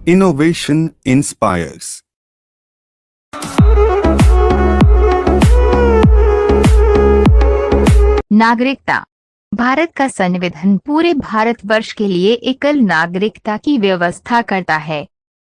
Innovation inspires. नागरिकता। भारत का संविधान पूरे भारतवर्ष के लिए एकल नागरिकता की व्यवस्था करता है।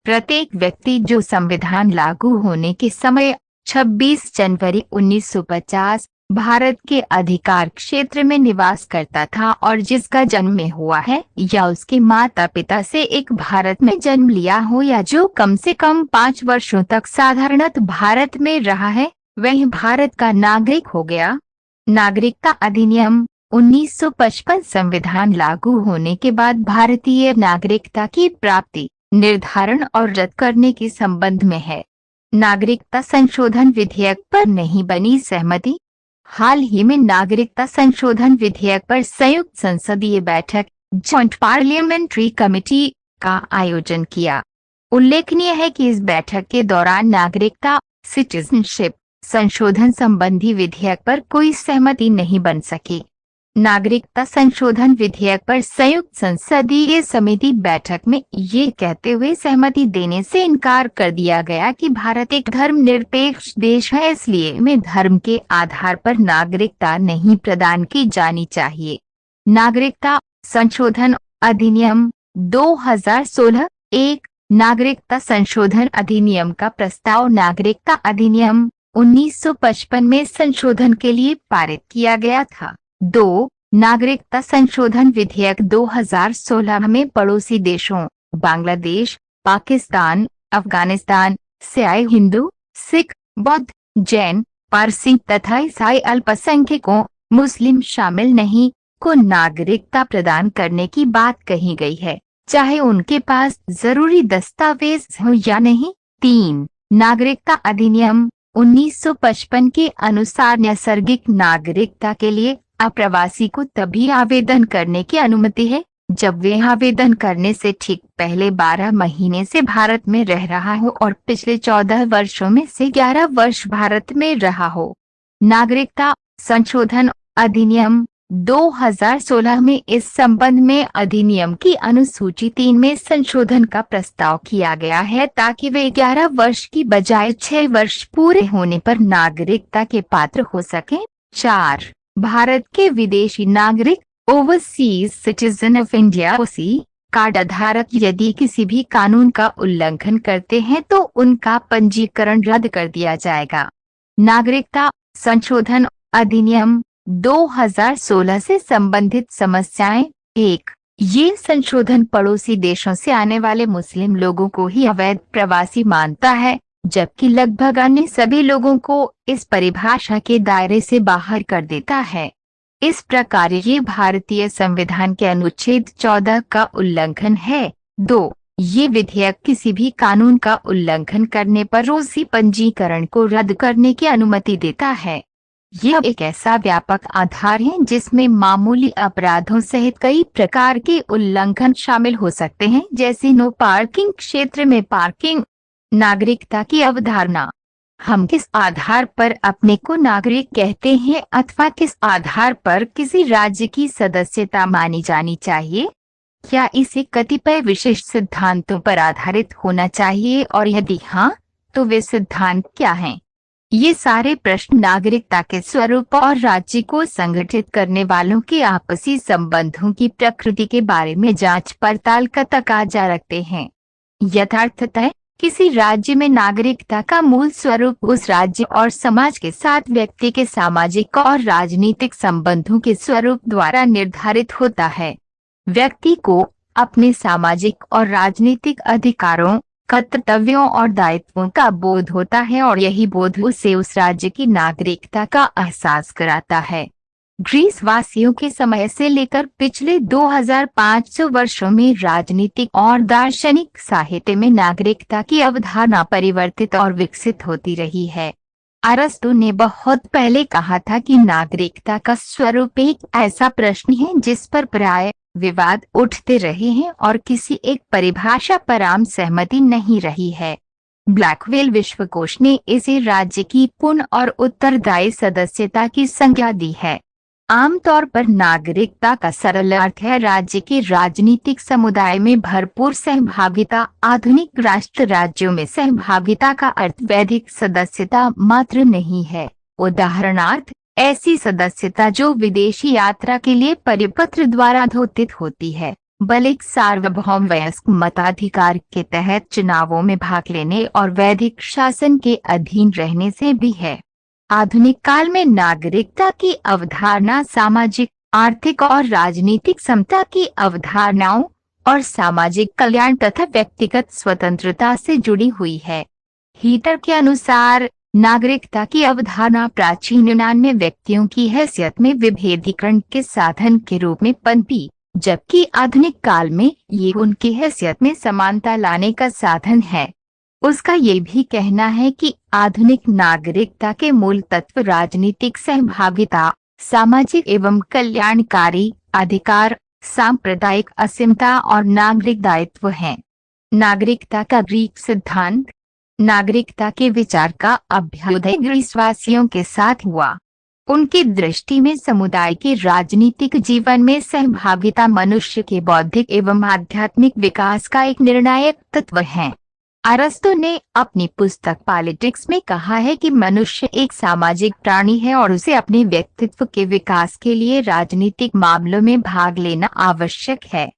प्रत्येक व्यक्ति जो संविधान लागू होने के समय 26 जनवरी 1950 भारत के अधिकार क्षेत्र में निवास करता था और जिसका जन्म में हुआ है या उसके माता पिता से एक भारत में जन्म लिया हो या जो कम से कम 5 वर्षों तक साधारणतः भारत में रहा है, वह भारत का नागरिक हो गया। नागरिकता अधिनियम 1955 संविधान लागू होने के बाद भारतीय नागरिकता की प्राप्ति, निर्धारण और रद्द करने के संबंध में है। नागरिकता संशोधन विधेयक पर नहीं बनी सहमति। हाल ही में नागरिकता संशोधन विधेयक पर संयुक्त संसदीय बैठक जॉइंट पार्लियामेंट्री कमेटी का आयोजन किया। उल्लेखनीय है कि इस बैठक के दौरान नागरिकता सिटीजनशिप संशोधन संबंधी विधेयक पर कोई सहमति नहीं बन सकी। नागरिकता संशोधन विधेयक पर संयुक्त संसदीय समिति बैठक में ये कहते हुए सहमति देने से इनकार कर दिया गया कि भारत एक धर्मनिरपेक्ष देश है, इसलिए में धर्म के आधार पर नागरिकता नहीं प्रदान की जानी चाहिए। नागरिकता संशोधन अधिनियम 2016 एक नागरिकता संशोधन अधिनियम का प्रस्ताव नागरिकता अधिनियम 1955 में संशोधन के लिए पारित किया गया था। 2. नागरिकता संशोधन विधेयक 2016 में पड़ोसी देशों बांग्लादेश, पाकिस्तान, अफगानिस्तान से आए हिंदू, सिख, बौद्ध, जैन, पारसी तथा ईसाई अल्पसंख्यकों मुस्लिम शामिल नहीं को नागरिकता प्रदान करने की बात कही गई है, चाहे उनके पास जरूरी दस्तावेज हो या नहीं। 3. नागरिकता अधिनियम 1955 के अनुसार नैसर्गिक नागरिकता के लिए अप्रवासी को तभी आवेदन करने की अनुमति है जब वे आवेदन करने से ठीक पहले 12 महीने से भारत में रह रहा हो और पिछले 14 वर्षों में से 11 वर्ष भारत में रहा हो। नागरिकता संशोधन अधिनियम 2016 में इस संबंध में अधिनियम की अनुसूची 3 में संशोधन का प्रस्ताव किया गया है ताकि वे 11 वर्ष की बजाय 6 वर्ष पूरे होने पर नागरिकता के पात्र हो सकें। 4. भारत के विदेशी नागरिक overseas citizen of India OC card धारक यदि किसी भी कानून का उल्लंघन करते हैं तो उनका पंजीकरण रद्द कर दिया जाएगा। नागरिकता संशोधन अधिनियम 2016 से संबंधित समस्याएं। 1. ये संशोधन पड़ोसी देशों से आने वाले मुस्लिम लोगों को ही अवैध प्रवासी मानता है, जबकि लगभग अन्य सभी लोगों को इस परिभाषा के दायरे से बाहर कर देता है। इस प्रकार ये भारतीय संविधान के अनुच्छेद 14 का उल्लंघन है। 2. ये विधेयक किसी भी कानून का उल्लंघन करने पर उसी पंजीकरण को रद्द करने की अनुमति देता है। यह एक ऐसा व्यापक आधार है जिसमें मामूली अपराधों सहित कई प्रकार के उल्लंघन शामिल हो सकते हैं, जैसे नो पार्किंग क्षेत्र में पार्किंग। नागरिकता की अवधारणा। हम किस आधार पर अपने को नागरिक कहते हैं अथवा किस आधार पर किसी राज्य की सदस्यता मानी जानी चाहिए? क्या इसे कतिपय विशिष्ट सिद्धांतों पर आधारित होना चाहिए और यदि हाँ, तो वे सिद्धांत क्या हैं? ये सारे प्रश्न नागरिकता के स्वरूप और राज्य को संगठित करने वालों के आपसी संबंधों की प्रकृति के बारे में जांच पड़ताल का तकाजा रखते हैं। यथार्थतः किसी राज्य में नागरिकता का मूल स्वरूप उस राज्य और समाज के साथ व्यक्ति के सामाजिक और राजनीतिक संबंधों के स्वरूप द्वारा निर्धारित होता है। व्यक्ति को अपने सामाजिक और राजनीतिक अधिकारों, कर्तव्यों और दायित्वों का बोध होता है और यही बोध उसे उस राज्य की नागरिकता का एहसास कराता है। ग्रीस वासियों के समय से लेकर पिछले 2500 वर्षों में राजनीतिक और दार्शनिक साहित्य में नागरिकता की अवधारणा परिवर्तित और विकसित होती रही है। अरस्तु ने बहुत पहले कहा था कि नागरिकता का स्वरूप एक ऐसा प्रश्न है जिस पर प्राय विवाद उठते रहे हैं और किसी एक परिभाषा पर आम सहमति नहीं रही है। ब्लैकवेल विश्वकोश ने इसे राज्य की पूर्ण और उत्तरदायी सदस्यता की संज्ञा दी है। आमतौर पर नागरिकता का सरल अर्थ है राज्य के राजनीतिक समुदाय में भरपूर सहभागिता। आधुनिक राष्ट्र राज्यों में सहभागिता का अर्थ वैधिक सदस्यता मात्र नहीं है। उदाहरणार्थ, ऐसी सदस्यता जो विदेशी यात्रा के लिए परिपत्र द्वारा घोषित होती है, बल्कि सार्वभौम वयस्क मताधिकार के तहत चुनावों में भाग लेने और वैधिक शासन के अधीन रहने से भी है। आधुनिक काल में नागरिकता की अवधारणा सामाजिक, आर्थिक और राजनीतिक समता की अवधारणाओं और सामाजिक कल्याण तथा व्यक्तिगत स्वतंत्रता से जुड़ी हुई है। हीटर के अनुसार नागरिकता की अवधारणा प्राचीन यूनान में व्यक्तियों की हैसियत में विभेदीकरण के साधन के रूप में पनपी, जबकि आधुनिक काल में ये उनकी हैसियत में समानता लाने का साधन है। उसका ये भी कहना है कि आधुनिक नागरिकता के मूल तत्व राजनीतिक सहभागिता, सामाजिक एवं कल्याणकारी अधिकार, सांप्रदायिक असीमता और नागरिक दायित्व हैं। नागरिकता का ग्रीक सिद्धांत। नागरिकता के विचार का अभ्युदय ग्रीसवासियों के साथ हुआ। उनकी दृष्टि में समुदाय के राजनीतिक जीवन में सहभागिता मनुष्य के बौद्धिक एवं आध्यात्मिक विकास का एक निर्णायक तत्व है। अरस्तु ने अपनी पुस्तक पॉलिटिक्स में कहा है कि मनुष्य एक सामाजिक प्राणी है और उसे अपने व्यक्तित्व के विकास के लिए राजनीतिक मामलों में भाग लेना आवश्यक है।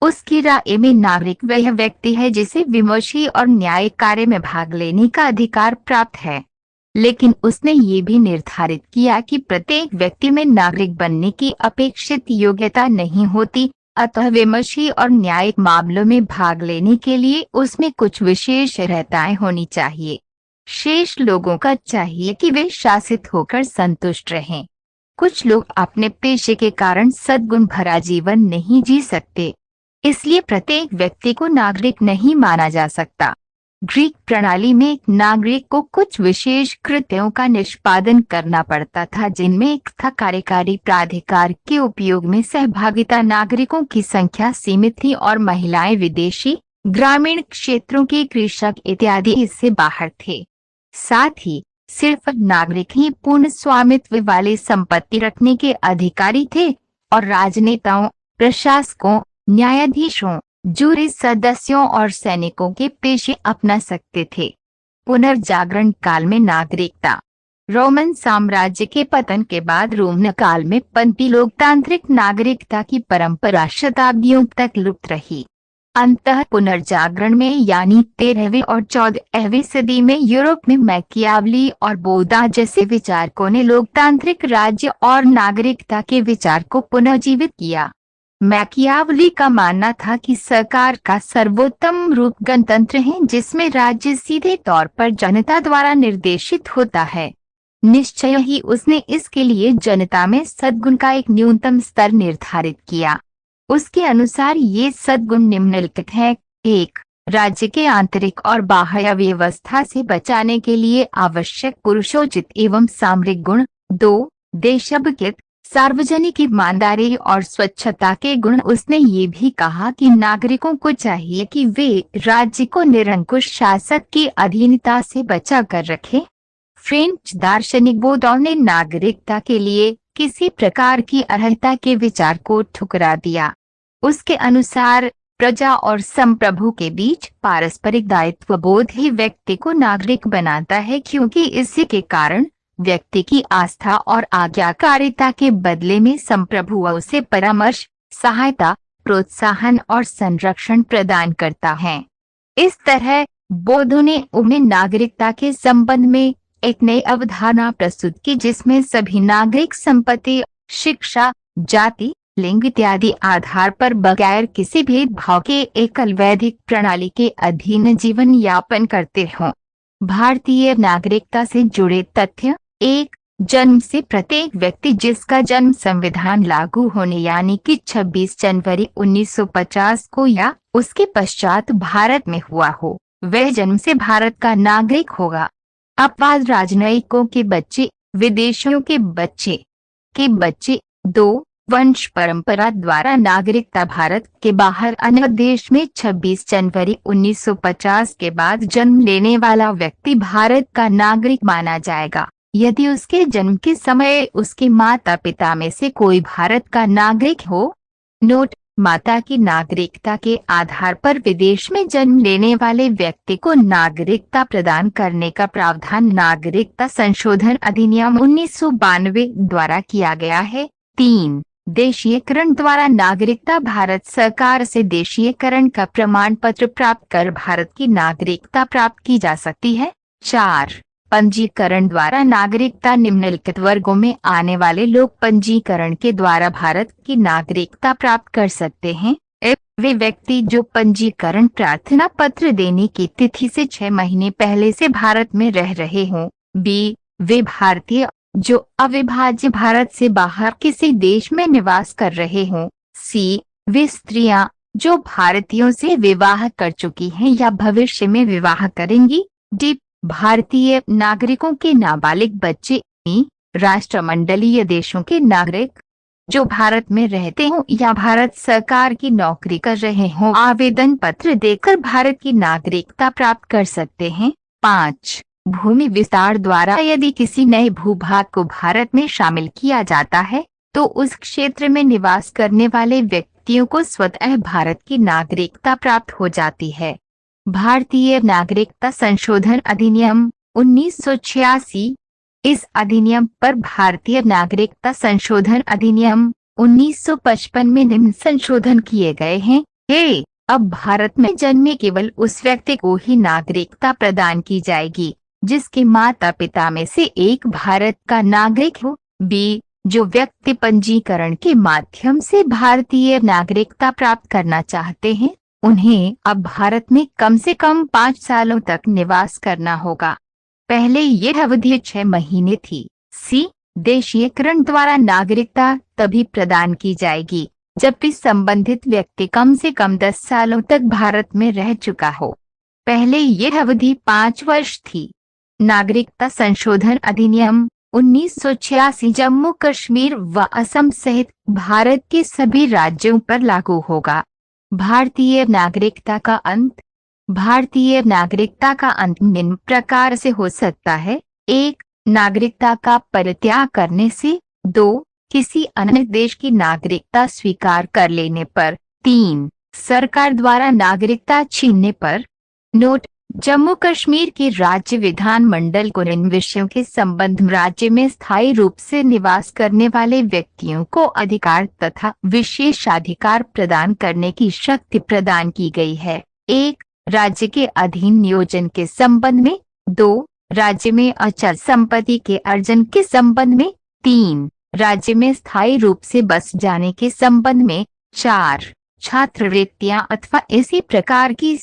उसकी राय में नागरिक वह व्यक्ति है जिसे विमर्शी और न्यायिक कार्य में भाग लेने का अधिकार प्राप्त है। लेकिन उसने ये भी निर्धारित किया कि प्रत्येक व्यक्ति में नागरिक बनने की अपेक्षित योग्यता नहीं होती, अतः विमर्शी और न्यायिक मामलों में भाग लेने के लिए उसमें कुछ विशेष अर्हताएं होनी चाहिए। शेष लोगों का चाहिए कि वे शासित होकर संतुष्ट रहें। कुछ लोग अपने पेशे के कारण सद्गुण भरा जीवन नहीं जी सकते, इसलिए प्रत्येक व्यक्ति को नागरिक नहीं माना जा सकता। ग्रीक प्रणाली में एक नागरिक को कुछ विशेष कृत्यों का निष्पादन करना पड़ता था, जिनमें एक था कार्यकारी प्राधिकार के उपयोग में सहभागिता। नागरिकों की संख्या सीमित थी और महिलाएं, विदेशी, ग्रामीण क्षेत्रों के कृषक इत्यादि इससे बाहर थे। साथ ही सिर्फ नागरिक ही पूर्ण स्वामित्व वाली संपत्ति रखने के अधिकारी थे और राजनेताओं, प्रशासकों, न्यायाधीशों, जूरी सदस्यों और सैनिकों के पेशे अपना सकते थे। पुनर्जागरण काल में नागरिकता। रोमन साम्राज्य के पतन के बाद रोमन काल में पनपी लोकतांत्रिक नागरिकता की परंपरा शताब्दियों तक लुप्त रही। अंततः पुनर्जागरण में यानी 13वीं और 14वीं सदी में यूरोप में मैकियावली और बोधा जैसे विचारकों ने लोकतांत्रिक राज्य और नागरिकता के विचार को पुनर्जीवित किया। मैकियावली का मानना था कि सरकार का सर्वोत्तम रूप गणतंत्र है, जिसमें राज्य सीधे तौर पर जनता द्वारा निर्देशित होता है। निश्चय ही उसने इसके लिए जनता में सद्गुण का एक न्यूनतम स्तर निर्धारित किया। उसके अनुसार ये सद्गुण निम्नलिखित है। 1. राज्य के आंतरिक और बाह्य व्यवस्था से बचाने के लिए आवश्यक पुरुषोचित एवं सामरिक गुण। 2. देशभक्त, सार्वजनिक ईमानदारी और स्वच्छता के गुण। उसने ये भी कहा कि नागरिकों को चाहिए कि वे राज्य को निरंकुश शासक की अधीनता से बचा कर रखें। फ्रेंच दार्शनिक बोडो ने नागरिकता के लिए किसी प्रकार की अर्हता के विचार को ठुकरा दिया। उसके अनुसार प्रजा और संप्रभु के बीच पारस्परिक दायित्व बोध ही व्यक्ति को नागरिक बनाता है, क्योंकि इसी के कारण व्यक्ति की आस्था और आज्ञाकारिता के बदले में संप्रभु उसे परामर्श, सहायता, प्रोत्साहन और संरक्षण प्रदान करता है। इस तरह बोधो ने उन्हें नागरिकता के संबंध में एक नई अवधारणा प्रस्तुत की, जिसमें सभी नागरिक संपत्ति, शिक्षा, जाति, लिंग इत्यादि आधार पर बगैर किसी भेदभाव के एकल वैधिक प्रणाली के अधीन जीवन यापन करते हों। भारतीय नागरिकता से जुड़े तथ्य। 1. जन्म से प्रत्येक व्यक्ति जिसका जन्म संविधान लागू होने यानी कि 26 जनवरी 1950 को या उसके पश्चात भारत में हुआ हो, वह जन्म से भारत का नागरिक होगा। अपवाद राजनयिकों के बच्चे, विदेशियों के बच्चे। 2. वंश परंपरा द्वारा नागरिकता। भारत के बाहर अन्य देश में 26 जनवरी 1950 के बाद जन्म लेने वाला व्यक्ति भारत का नागरिक माना जाएगा। यदि उसके जन्म के समय उसके माता पिता में से कोई भारत का नागरिक हो। नोट: माता की नागरिकता के आधार पर विदेश में जन्म लेने वाले व्यक्ति को नागरिकता प्रदान करने का प्रावधान नागरिकता संशोधन अधिनियम 1992 द्वारा किया गया है। 3. देशीयकरण द्वारा नागरिकता: भारत सरकार से देशीयकरण का प्रमाण पत्र प्राप्त कर भारत की नागरिकता प्राप्त की जा सकती है। 4. पंजीकरण द्वारा नागरिकता: निम्नलिखित वर्गों में आने वाले लोग पंजीकरण के द्वारा भारत की नागरिकता प्राप्त कर सकते हैं। वे व्यक्ति जो पंजीकरण प्रार्थना पत्र देने की तिथि से 6 महीने पहले से भारत में रह रहे हों। बी. वे भारतीय जो अविभाज्य भारत से बाहर किसी देश में निवास कर रहे हों। सी. वे स्त्रियां जो भारतीयों से विवाह कर चुकी हैं या भविष्य में विवाह करेंगी। डी. भारतीय नागरिकों के नाबालिग बच्चे। ई. राष्ट्रमंडलीय देशों के नागरिक जो भारत में रहते हों या भारत सरकार की नौकरी कर रहे हों आवेदन पत्र देकर भारत की नागरिकता प्राप्त कर सकते हैं। 5. भूमि विस्तार द्वारा यदि किसी नए भूभाग को भारत में शामिल किया जाता है तो उस क्षेत्र में निवास करने वाले व्यक्तियों को स्वतः भारत की नागरिकता प्राप्त हो जाती है। भारतीय नागरिकता संशोधन अधिनियम 1986। इस अधिनियम पर भारतीय नागरिकता संशोधन अधिनियम 1955 में निम्न संशोधन किए गए हैं। ए. अब भारत में जन्मे केवल उस व्यक्ति को ही नागरिकता प्रदान की जाएगी जिसके माता पिता में से एक भारत का नागरिक हो। बी. जो व्यक्ति पंजीकरण के माध्यम से भारतीय नागरिकता प्राप्त करना चाहते हैं उन्हें अब भारत में कम से कम 5 सालों तक निवास करना होगा। पहले यह अवधि 6 महीने थी। सी. देशीयकरण द्वारा नागरिकता तभी प्रदान की जाएगी जबकि संबंधित व्यक्ति कम से कम 10 सालों तक भारत में रह चुका हो। पहले यह अवधि 5 वर्ष थी। नागरिकता संशोधन अधिनियम 1986 जम्मू कश्मीर व असम सहित भारत के सभी राज्यों पर लागू होगा। भारतीय नागरिकता का अंत। भारतीय नागरिकता का अंत निम्न प्रकार से हो सकता है। 1. नागरिकता का परित्याग करने से। 2. किसी अन्य देश की नागरिकता स्वीकार कर लेने पर। 3. सरकार द्वारा नागरिकता छीनने पर। नोट: जम्मू कश्मीर के राज्य विधानमंडल को इन विषयों के संबंध में राज्य में स्थायी रूप से निवास करने वाले व्यक्तियों को अधिकार तथा विशेषाधिकार प्रदान करने की शक्ति प्रदान की गई है। 1. राज्य के अधीन नियोजन के संबंध में। 2. राज्य में अचल संपत्ति के अर्जन के संबंध में। 3. राज्य में स्थायी रूप से बस जाने के संबंध में। 4. छात्रवृत्तियां अथवा इसी प्रकार की